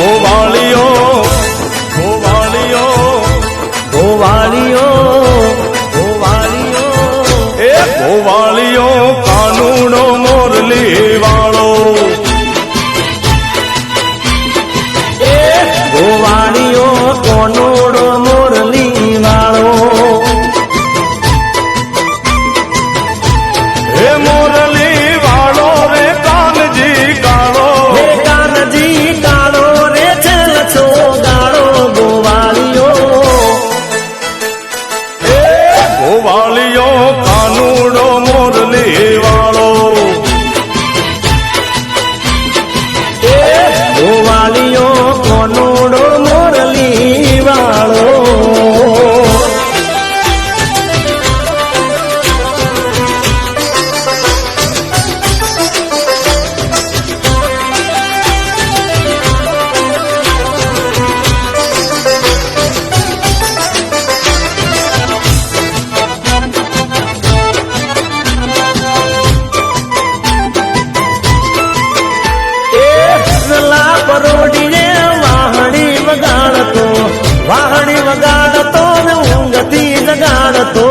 ગોવાળીઓ ગોવાળીઓ ગોવાળીઓ ગોવાળીઓ એ ગોવાળીઓ કાનુડો મોરલી વાળો એ ગોવાળીઓ કોનોડો મોરલી વાળો હે મોરલી વાળો રે કાનજી કાળો હે કાનજી કાળો રે છલછો ગાળો ગોવાળીઓ એ ગોવાળીઓ કાનુડો મોરલી વાળો એ ગોવાળીઓ કોનોડો મોરલી વાળો પરોડીને વાહણી વગાડતો ને ઊંઘથી જગાડતો